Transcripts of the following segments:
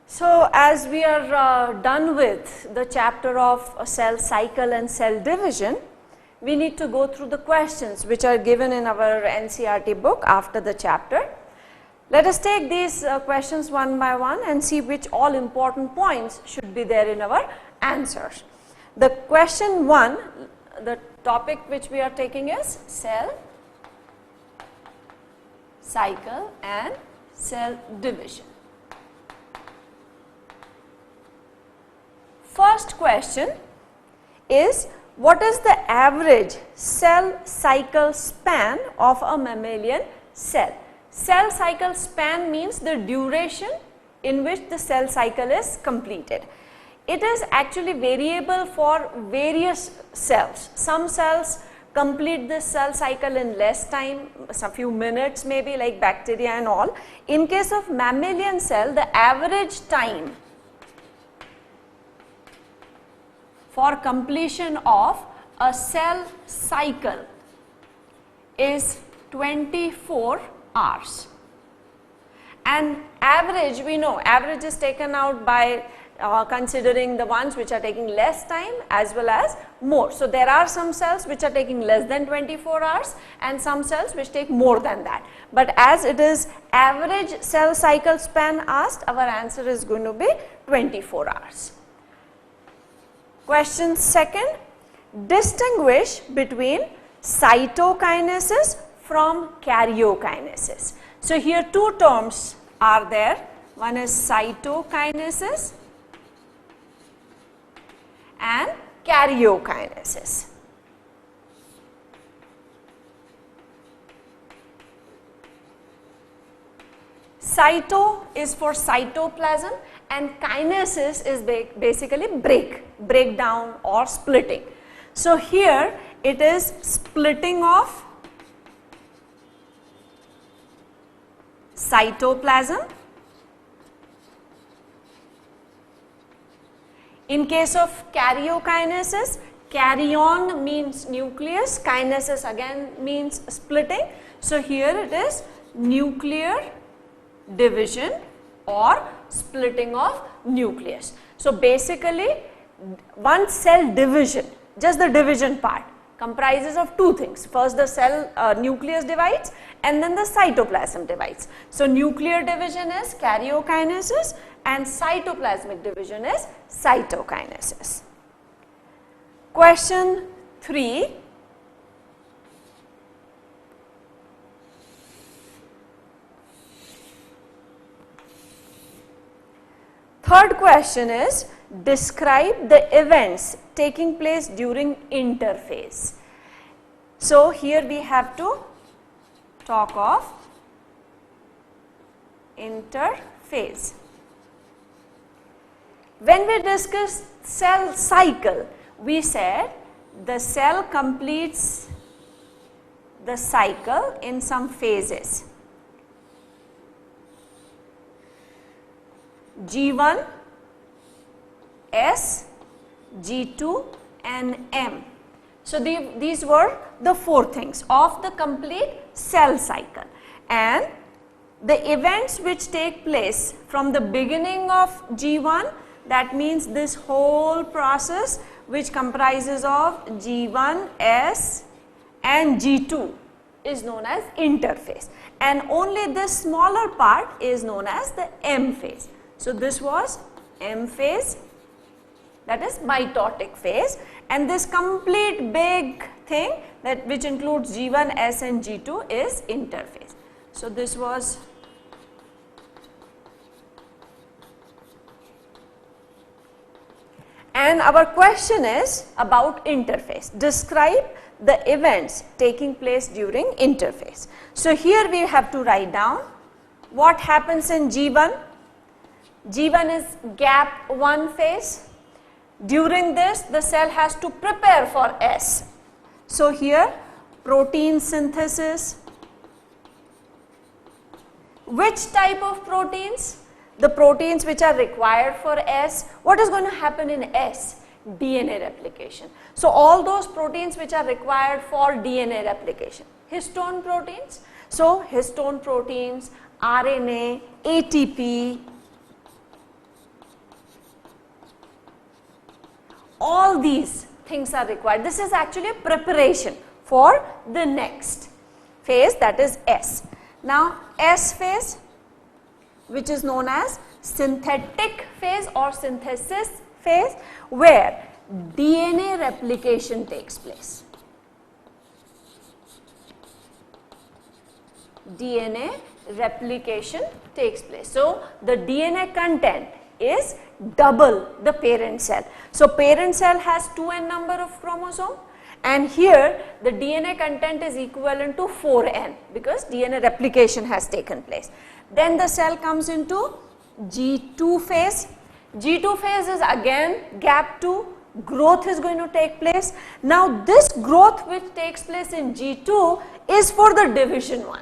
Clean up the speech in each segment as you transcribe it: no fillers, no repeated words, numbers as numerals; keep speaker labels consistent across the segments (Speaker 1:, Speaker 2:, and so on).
Speaker 1: So, as we are done with the chapter of cell cycle and cell division, we need to go through the questions which are given in our NCERT book after the chapter. Let us take these questions one by one and see which all important points should be there in our answers. The question 1, the topic which we are taking is cell cycle and cell division. First question is, what is the average cell cycle span of a mammalian cell? Cell cycle span means the duration in which the cell cycle is completed. It is actually variable for various cells. Some cells complete this cell cycle in less time, a few minutes maybe, like bacteria and all. In case of mammalian cell, the average time for completion of a cell cycle is 24 hours. And average, we know average is taken out by considering the ones which are taking less time as well as more. So, there are some cells which are taking less than 24 hours and some cells which take more than that. But as it is average cell cycle span asked, our answer is going to be 24 hours. Question second, distinguish between cytokinesis from karyokinesis. So, here two terms are there. One is cytokinesis and karyokinesis. Cyto is for cytoplasm and kinesis is basically breakdown or splitting. So, here it is splitting of cytoplasm. In case of karyokinesis, karyon means nucleus, kinesis again means splitting. So, here it is nuclear division or splitting of nucleus. So, basically one cell division, just the division part, comprises of two things. First the cell nucleus divides and then the cytoplasm divides. So, nuclear division is karyokinesis and cytoplasmic division is cytokinesis. Question 3. Third question is, describe the events taking place during interphase. So, here we have to talk of interphase. When we discussed cell cycle, we said the cell completes the cycle in some phases. G1, S, G2 and M. So, these were the four things of the complete cell cycle, and the events which take place from the beginning of G1, that means this whole process which comprises of G1, S and G2 is known as interphase, and only this smaller part is known as the M phase. So, this was M phase, that is mitotic phase, and this complete big thing that which includes G1, S and G2 is interphase. So, this was and our question is about interphase. Describe the events taking place during interphase. So, here we have to write down what happens in G1. G1 is gap 1 phase. During this, the cell has to prepare for S. So, here protein synthesis. Which type of proteins? The proteins which are required for S. What is going to happen in S? DNA replication. So, all those proteins which are required for DNA replication. Histone proteins. So, histone proteins, RNA, ATP, all these things are required. This is actually a preparation for the next phase, that is S. Now S phase, which is known as synthetic phase or synthesis phase, where DNA replication takes place. DNA replication takes place. So the DNA content is double the parent cell. So parent cell has 2n number of chromosome, and here the DNA content is equivalent to 4n because DNA replication has taken place. Then the cell comes into G2 phase. G2 phase is again gap 2, growth is going to take place. Now this growth which takes place in G2 is for the division 1.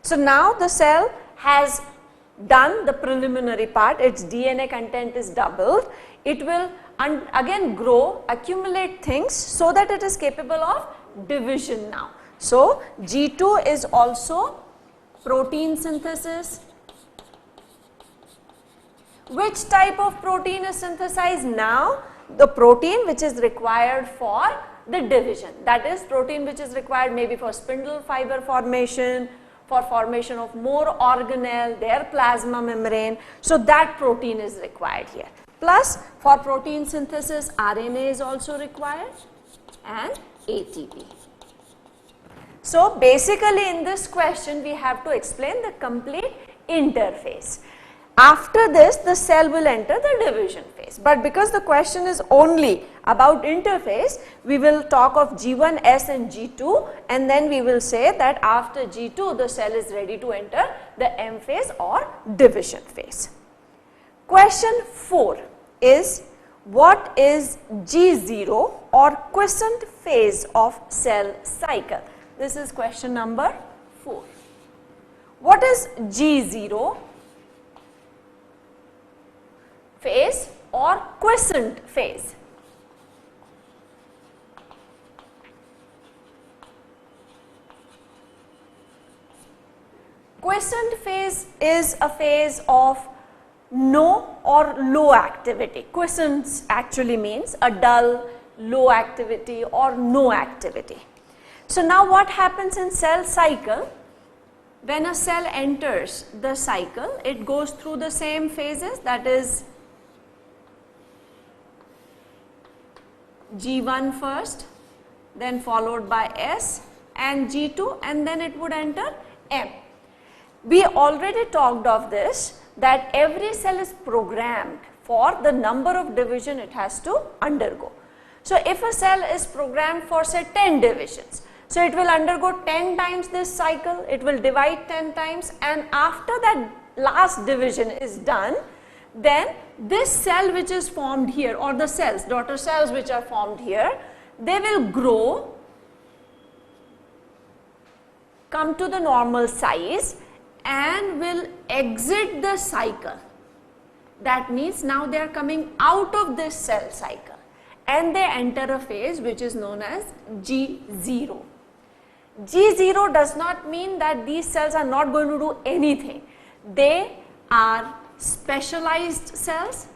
Speaker 1: So now the cell has done the preliminary part, its DNA content is doubled, it will again grow, accumulate things so that it is capable of division now. So G2 is also protein synthesis. Which type of protein is synthesized now? The protein which is required for the division, that is protein which is required maybe for spindle fiber formation, for formation of more organelle, their plasma membrane. So that protein is required here. Plus for protein synthesis, RNA is also required and ATP. So basically in this question we have to explain the complete interphase. After this the cell will enter the division phase, but because the question is only about interphase, we will talk of G1, S and G2, and then we will say that after G2 the cell is ready to enter the M phase or division phase. Question 4 is, what is G0 or quiescent phase of cell cycle? This is question number 4. What is G0 phase or quiescent phase? Quiescent phase is a phase of no or low activity. Quiescence actually means a dull, low activity or no activity. So now what happens in cell cycle? When a cell enters the cycle, it goes through the same phases, that is G1 first, then followed by S and G2, and then it would enter M. We already talked of this, that every cell is programmed for the number of division it has to undergo. So if a cell is programmed for say 10 divisions, so it will undergo 10 times this cycle, it will divide 10 times, and after that last division is done, then this cell which is formed here, or the cells, daughter cells which are formed here, they will grow, come to the normal size and will exit the cycle. That means now they are coming out of this cell cycle and they enter a phase which is known as G0. G0 does not mean that these cells are not going to do anything. They are specialized cells.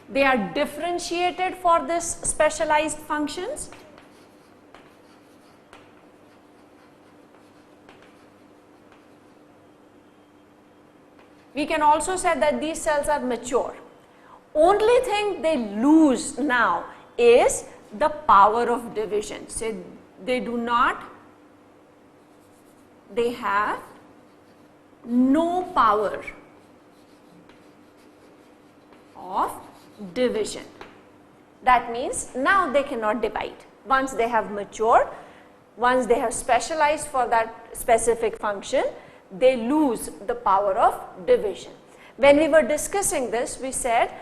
Speaker 1: They are differentiated for this specialized functions. We can also say that these cells are mature. Only thing they lose now is the power of division. So they have no power of division. That means now they cannot divide. Once they have matured, once they have specialized for that specific function, they lose the power of division. When we were discussing this, we said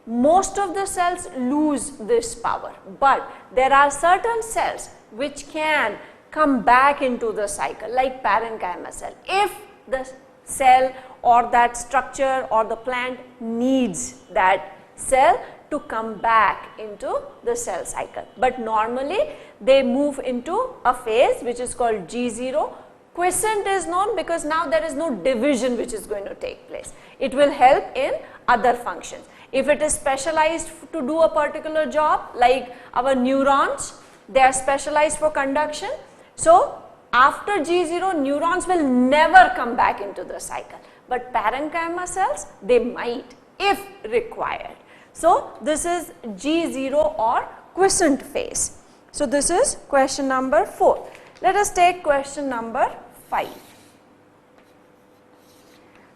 Speaker 1: most of the cells lose this power, but there are certain cells which can come back into the cycle, like parenchyma cell, if the cell or that structure or the plant needs that cell to come back into the cell cycle. But normally they move into a phase which is called G0. Quiescent is known because now there is no division which is going to take place. It will help in other functions. If it is specialized to do a particular job, like our neurons, they are specialized for conduction. So after G0, neurons will never come back into the cycle, but parenchyma cells, they might if required. So this is G0 or quiescent phase. So this is question number 4. Let us take question number 5.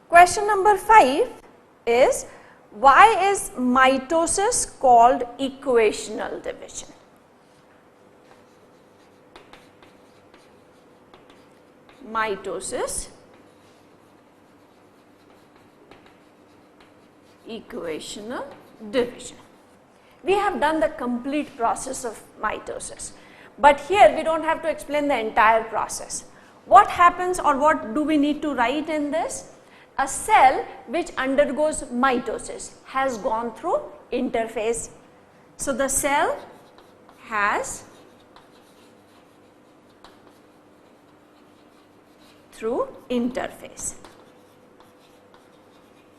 Speaker 1: Question number 5 is, why is mitosis called equational division? Mitosis, equational division. We have done the complete process of mitosis, but here we don't have to explain the entire process. What happens, or what do we need to write in this? A cell which undergoes mitosis has gone through interphase. So the cell has through interphase.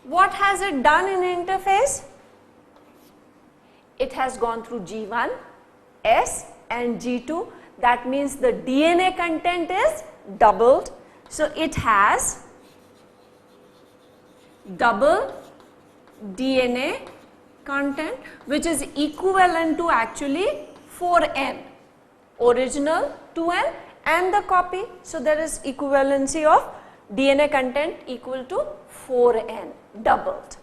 Speaker 1: What has it done in interphase? It has gone through G1, S and G2. That means the DNA content is doubled. So it has double DNA content, which is equivalent to actually 4N, original 2N and the copy. So there is equivalency of DNA content equal to 4N, doubled.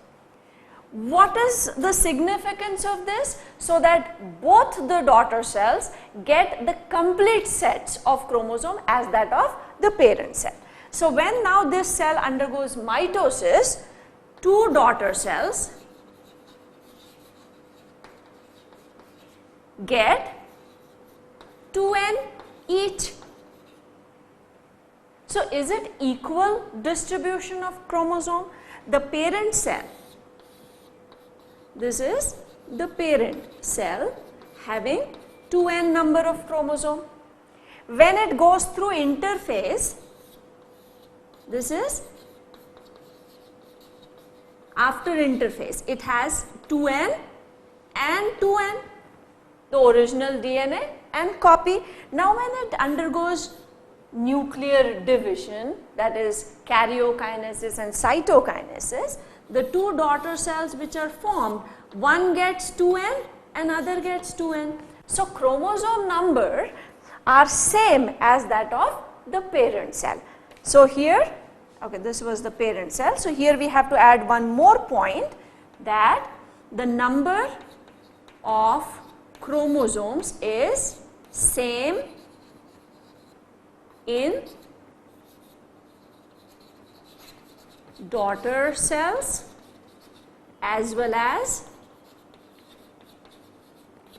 Speaker 1: What is the significance of this? So that both the daughter cells get the complete sets of chromosome as that of the parent cell. So when now this cell undergoes mitosis, two daughter cells get 2N each. So is it equal distribution of chromosome? The parent cell, this is the parent cell having 2N number of chromosome. When it goes through interphase, this is after interphase, it has 2N and 2N, the original DNA and copy. Now when it undergoes nuclear division, that is karyokinesis and cytokinesis, the two daughter cells which are formed, one gets 2N and other gets 2N. So chromosome number are same as that of the parent cell. So here, okay, this was the parent cell. So here we have to add one more point, that the number of chromosomes is same in daughter cells as well as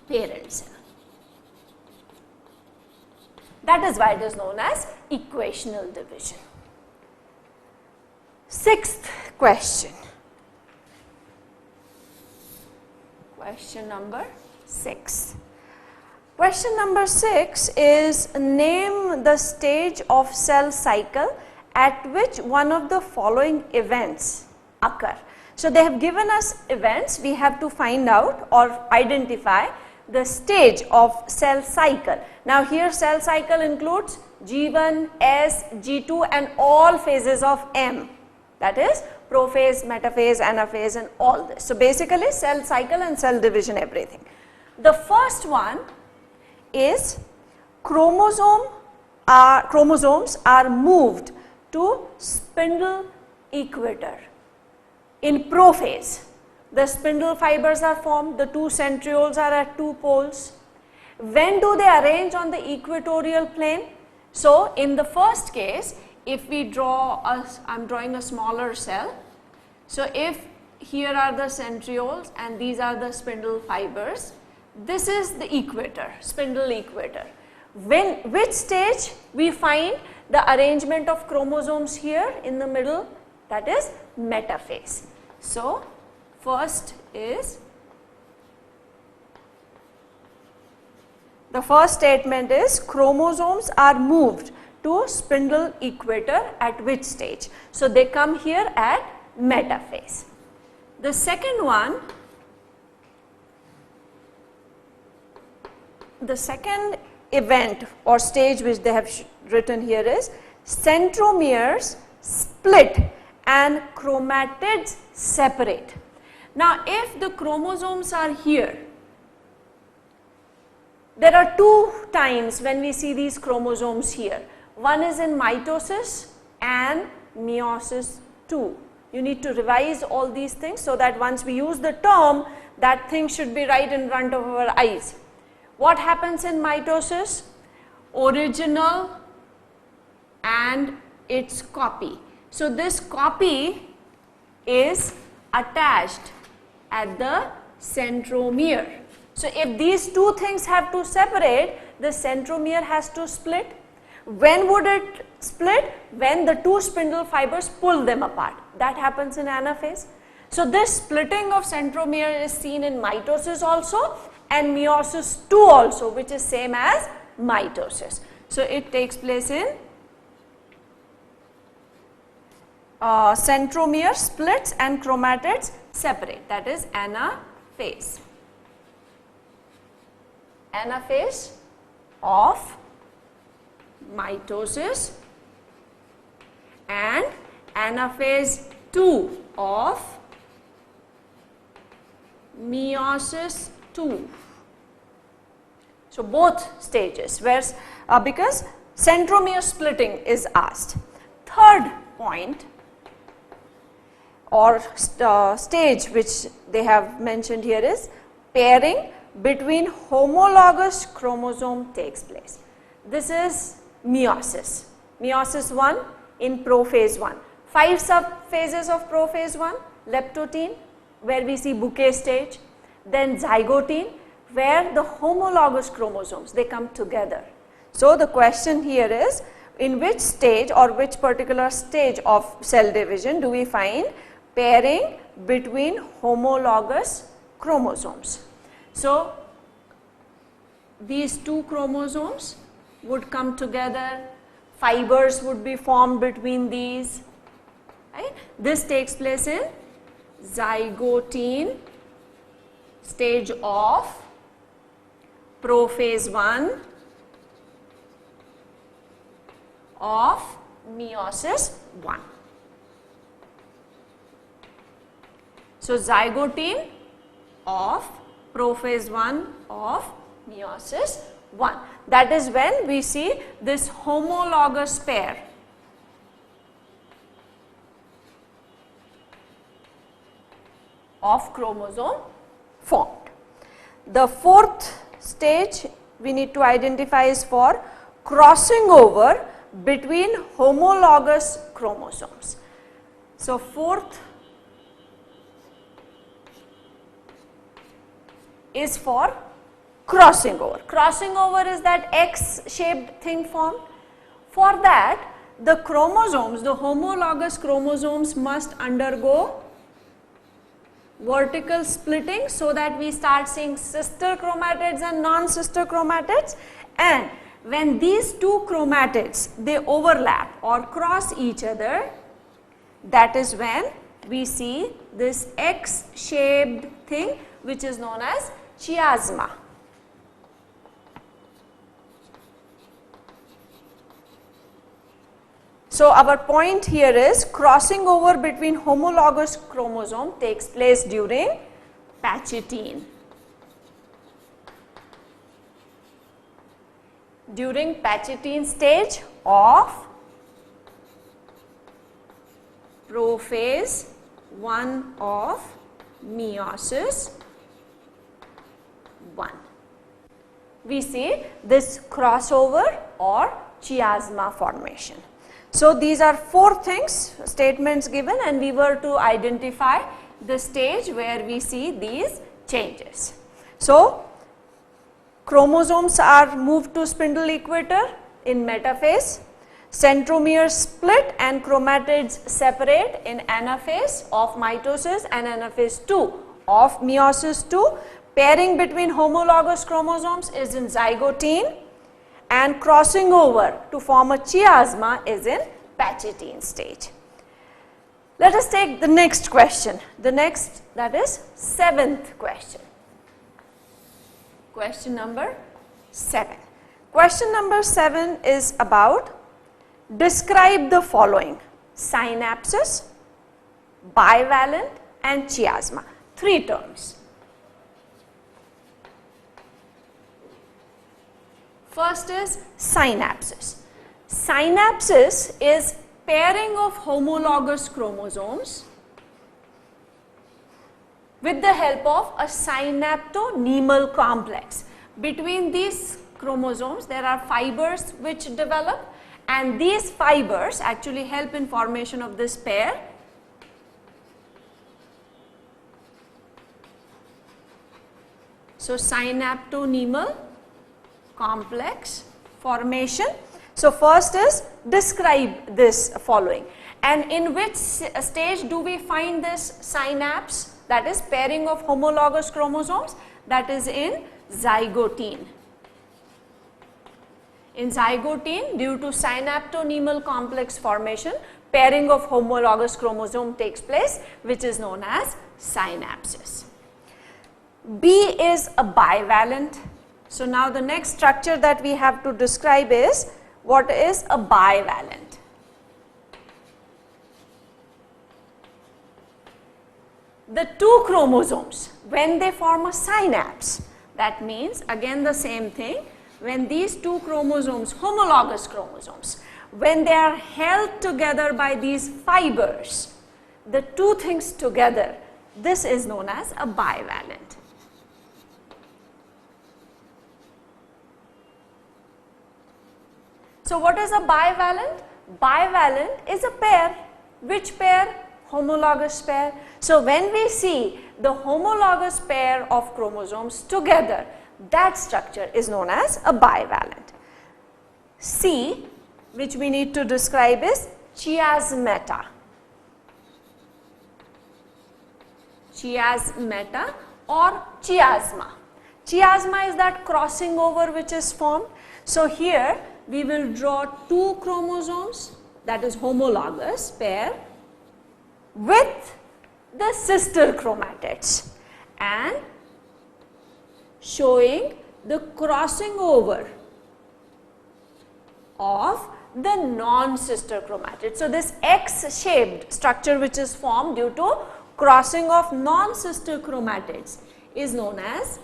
Speaker 1: parent cell. That is why it is known as equational division. Sixth question. Question number 6. Question number 6 is, name the stage of cell cycle at which one of the following events occur. So they have given us events, we have to find out or identify the stage of cell cycle. Now here cell cycle includes G1, S, G2 and all phases of M, that is prophase, metaphase, anaphase and all this. So basically cell cycle and cell division, everything. The first one is chromosomes are moved to spindle equator. In prophase, the spindle fibers are formed, the two centrioles are at two poles. When do they arrange on the equatorial plane? So in the first case, if we draw, I am drawing a smaller cell. So if here are the centrioles and these are the spindle fibers, this is the equator, spindle equator. Which stage we find the arrangement of chromosomes here in the middle, that is metaphase. So first is, the first statement is chromosomes are moved to spindle equator at which stage? So they come here at metaphase. The second one, the second event or stage which they have written here is centromeres split and chromatids separate. Now, if the chromosomes are here, there are two times when we see these chromosomes here. One is in mitosis and meiosis 2. You need to revise all these things so that once we use the term, that thing should be right in front of our eyes. What happens in mitosis? Original and its copy. So, this copy is attached at the centromere. So, if these two things have to separate, the centromere has to split. When would it split? When the two spindle fibers pull them apart. That happens in anaphase. So, this splitting of centromere is seen in mitosis also and meiosis 2 also, which is same as mitosis. So, it takes place in centromere splits and chromatids separate, that is anaphase. Anaphase of mitosis and anaphase 2 of meiosis 2. So, both stages whereas because centromere splitting is asked. Third point or stage which they have mentioned here is pairing between homologous chromosome takes place. This is meiosis. Meiosis 1 in prophase 1. 5 subphases of prophase 1, leptotene where we see bouquet stage, then zygotene where the homologous chromosomes they come together. So, the question here is in which stage or which particular stage of cell division do we find pairing between homologous chromosomes. So, these two chromosomes would come together, fibers would be formed between these, right. This takes place in zygotene stage of prophase 1 of meiosis 1. So, zygotene of prophase 1 of meiosis 1. That is when we see this homologous pair of chromosome formed. The fourth stage we need to identify is for crossing over between homologous chromosomes. So, fourth is for crossing over. Crossing over is that X-shaped thing formed. For that, the chromosomes, the homologous chromosomes must undergo vertical splitting so that we start seeing sister chromatids and non-sister chromatids, and when these two chromatids they overlap or cross each other, that is when we see this X-shaped thing which is known as chiasma. So, our point here is crossing over between homologous chromosome takes place during pachytene. During pachytene stage of prophase 1 of meiosis 1. We see this crossover or chiasma formation. So, these are 4 things, statements given, and we were to identify the stage where we see these changes. So, chromosomes are moved to spindle equator in metaphase, centromeres split and chromatids separate in anaphase of mitosis and anaphase 2 of meiosis 2. Pairing between homologous chromosomes is in zygotene, and crossing over to form a chiasma is in pachytene stage. Let us take the next question. The next, that is 7th question. Question number 7. Question number 7 is about describe the following: synapses, bivalent and chiasma. 3 terms. First is synapses. Synapses is pairing of homologous chromosomes with the help of a synaptonemal complex. Between these chromosomes there are fibers which develop, and these fibers actually help in formation of this pair. So synaptonemal complex formation. So first is describe this following, and in which stage do we find this synapse, that is pairing of homologous chromosomes? That is in zygotene. In zygotene, due to synaptonemal complex formation, pairing of homologous chromosome takes place, which is known as synapses. B is a bivalent. So now the next structure that we have to describe is what is a bivalent. The 2 chromosomes, when they form a synapse, that means again the same thing, when these 2 chromosomes, homologous chromosomes, when they are held together by these fibers, the 2 things together, this is known as a bivalent. So what is a bivalent? Bivalent is a pair. Which pair? Homologous pair. So when we see the homologous pair of chromosomes together, that structure is known as a bivalent. C, which we need to describe, is chiasmata. Chiasmata or chiasma. Chiasma is that crossing over which is formed. So here we will draw 2 chromosomes, that is homologous pair, with the sister chromatids and showing the crossing over of the non-sister chromatids. So this X-shaped structure which is formed due to crossing of non-sister chromatids is known as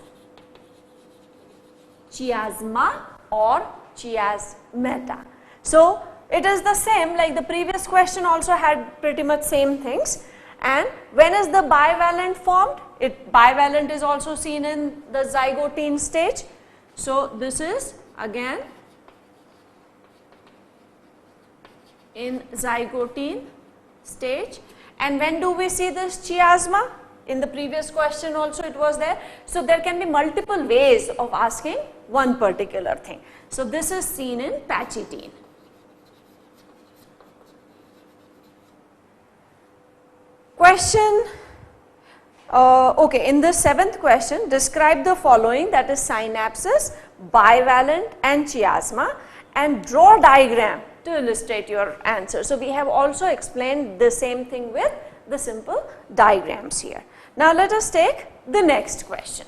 Speaker 1: chiasma or chiasmata. So it is the same, like the previous question also had pretty much same things. And when is the bivalent formed? Bivalent is also seen in the zygotene stage. So this is again in zygotene stage. And when do we see this chiasma? In the previous question also it was there. So there can be multiple ways of asking one particular thing. So this is seen in pachytene. Question, okay, in the 7th question, describe the following, that is synapses, bivalent and chiasma, and draw diagram to illustrate your answer. So we have also explained the same thing with the simple diagrams here. Now let us take the next question.